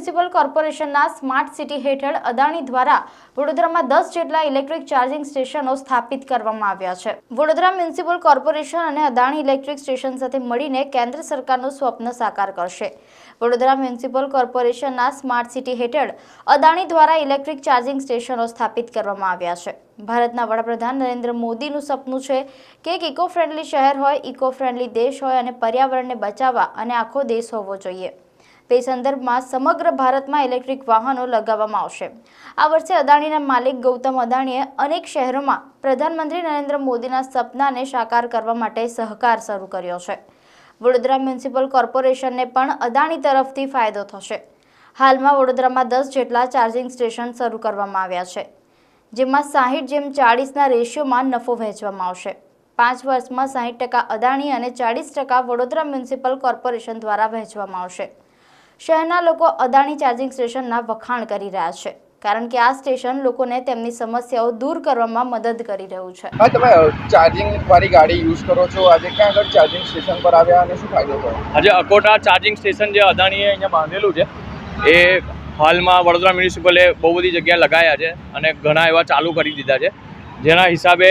Municipal કોર્પોરેશનના smart city હેઠળ અદાણી દ્વારા વડોદરામાં 10 જેટલા ઇલેક્ટ્રિક ચાર્જિંગ સ્ટેશનો સ્થાપિત કરવામાં આવ્યા છે। વડોદરા મ્યુનિસિપલ કોર્પોરેશન અને અદાણી ઇલેક્ટ્રિક સ્ટેશન સાથે મળીને કેન્દ્ર સરકારનું સ્વપ્ન સાકાર કરશે। વડોદરા મ્યુનિસિપલ કોર્પોરેશનના સ્માર્ટ સિટી હેઠળ અદાણી દ્વારા ઇલેક્ટ્રિક ચાર્જિંગ સ્ટેશનો સ્થાપિત કરવામાં આવ્યા છે। ભારતના વડાપ્રધાન નરેન્દ્ર મોદીનું સપનું છે કે એક ઇકો ફ્રેન્ડલી શહેર હોય, ઇકો ફ્રેન્ડલી દેશ હોય અને પર્યાવરણને બચાવવા અને આખો દેશ હોવો જોઈએ। તે સંદર્ભમાં સમગ્ર ભારતમાં ઇલેક્ટ્રિક વાહનો લગાવવામાં આવશે। આ વર્ષે અદાણીના માલિક ગૌતમ અદાણીએ અનેક શહેરોમાં પ્રધાનમંત્રી નરેન્દ્ર મોદીના સપનાને સાકાર કરવા માટે સહકાર શરૂ કર્યો છે। વડોદરા મ્યુનિસિપલ કોર્પોરેશનને પણ અદાણી તરફથી ફાયદો થશે। હાલમાં વડોદરામાં 10 જેટલા ચાર્જિંગ સ્ટેશન શરૂ કરવામાં આવ્યા છે, જેમાં 60:40ના રેશિયોમાં નફો વહેંચવામાં આવશે। 5 વર્ષમાં 60% અદાણી અને 40% વડોદરા મ્યુનિસિપલ કોર્પોરેશન દ્વારા વહેંચવામાં આવશે। શહેરના લોકો અદાણી ચાર્જિંગ સ્ટેશનના વખાણ કરી રહ્યા છે, કારણ કે આ સ્ટેશન લોકોને તેમની સમસ્યાઓ દૂર કરવામાં મદદ કરી રહ્યું છે। હા, તમે ચાર્જિંગ વાળી ગાડી યુઝ કરો છો, આજે ક્યાં આગળ ચાર્જિંગ સ્ટેશન પર આવ્યા અને શું ફાયદો થયો? આજે અકોટા ચાર્જિંગ સ્ટેશન જે અદાણીએ અહીંયા બાંધેલું છે એ હાલમાં વડોદરા મ્યુનિસિપલે બહુ બધી જગ્યાએ લગાવ્યા છે અને ઘણા એવા ચાલુ કરી દીધા છે, જેના હિસાબે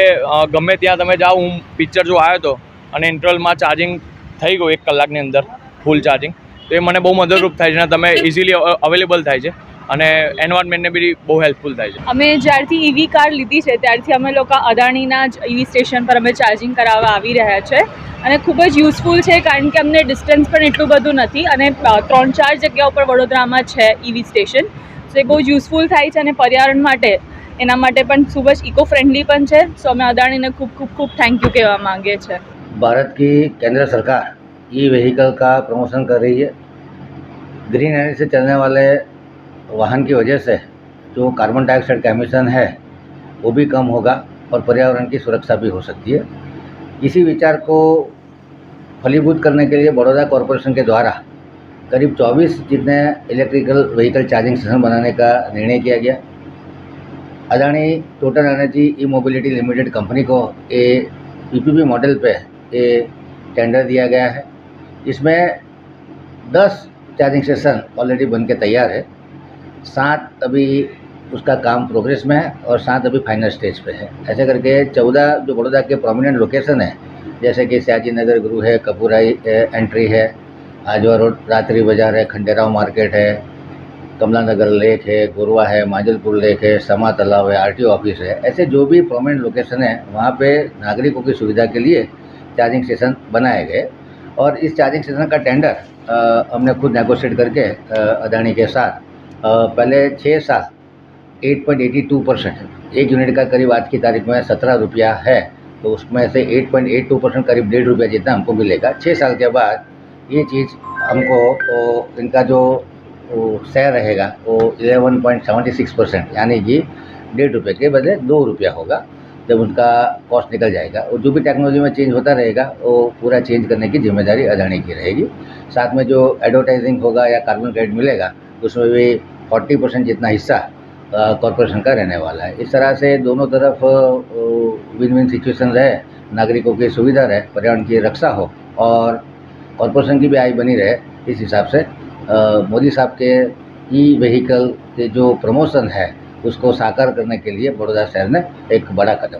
ગમે ત્યાં તમે જાઓ, હું પિક્ચર જો આવ્યો હતો અને ઇન્ટરવલમાં ચાર્જિંગ થઈ ગયું 1 કલાકની અંદર ફૂલ ચાર્જિંગ, તો એ મને બહુ મદદરૂપ થાય છે અને તમે ઇઝીલી અવેલેબલ થાય છે અને એન્વાયરમેન્ટને બી બહુ હેલ્પફુલ થાય છે। અમે જ્યારથી ઈવી કાર લીધી છે ત્યારથી અમે લોકો અદાણીના જ ઈવી સ્ટેશન પર અમે ચાર્જિંગ કરાવવા આવી રહ્યા છે અને ખૂબ જ યુઝફુલ છે, કારણ કે અમને ડિસ્ટન્સ પણ એટલું બધું નથી અને 3-4 જગ્યાઓ પર વડોદરામાં છે ઈવી સ્ટેશન, તો એ બહુ જ યુઝફુલ થાય છે અને પર્યાવરણ માટે એના માટે પણ ખૂબ જ ઇકો ફ્રેન્ડલી પણ છે। સો અમે અદાણીને ખૂબ થैंक यू કહેવા માંગીએ છીએ। भारत की केंद्र सरकार ई व्हीकल का प्रमोशन कर रही है। ग्रीन एनर्जी से चलने वाले वाहन की वजह से जो कार्बन डाइऑक्साइड का एमिशन है वो भी कम होगा और पर्यावरण की सुरक्षा भी हो सकती है। इसी विचार को फलीभूत करने के लिए बड़ौदा कॉरपोरेशन के द्वारा करीब 24 जितने इलेक्ट्रिकल व्हीकल चार्जिंग स्टेशन बनाने का निर्णय किया गया। Adani total energy E mobility limited company को ये पीपीपी मॉडल पे ये टेंडर दिया गया है। इसमें 10 चार्जिंग स्टेशन ऑलरेडी बन के तैयार है, 7 अभी उसका काम प्रोग्रेस में है और 7 अभी फाइनल स्टेज पे है। ऐसे करके 14 जो बड़ौदा के प्रोमिनेंट लोकेशन है, जैसे कि सयाजी नगर गृह है, कपूराई एंट्री है, आजवा रोड रात्रि बाजार है, खंडेराव मार्केट है, कमला नगर लेक है, गोरवा है, माजलपुर लेक है, समा तालाब है, आरटीओ ऑफिस है। ऐसे जो भी प्रोमिनेंट लोकेशन है वहाँ पे नागरिकों की सुविधा के लिए चार्जिंग स्टेशन बनाए गए और इस चार्जिंग स्टेशन का टेंडर हमने खुद नेगोशिएट करके अदानी के साथ पहले 6 साल 8.82%, एक यूनिट का करीब आज की तारीख में 17 रुपया है, तो उसमें से 8.82% करीब 1.5 रुपया जितना हमको मिलेगा। 6 साल के बाद ये चीज़ हमको इनका जो शेयर रहेगा वो 11.76%, यानी कि 1.5 रुपये के बदले 2 रुपया होगा जब उनका कॉस्ट निकल जाएगा। और जो भी टेक्नोलॉजी में चेंज होता रहेगा वो पूरा चेंज करने की जिम्मेदारी अदानी की रहेगी। साथ में जो एडवर्टाइजिंग होगा या कार्बन क्रेडिट मिलेगा उसमें भी 40% जितना हिस्सा कॉरपोरेशन का रहने वाला है। इस तरह से दोनों तरफ विन विन सिचुएशन रहे, नागरिकों की सुविधा रहे, पर्यावरण की रक्षा हो और कॉरपोरेशन की भी आय बनी रहे। इस हिसाब से मोदी साहब के ई व्हीकल के जो प्रमोशन है उसको साकार करने के लिए बड़ौदा शहर ने एक बड़ा कदम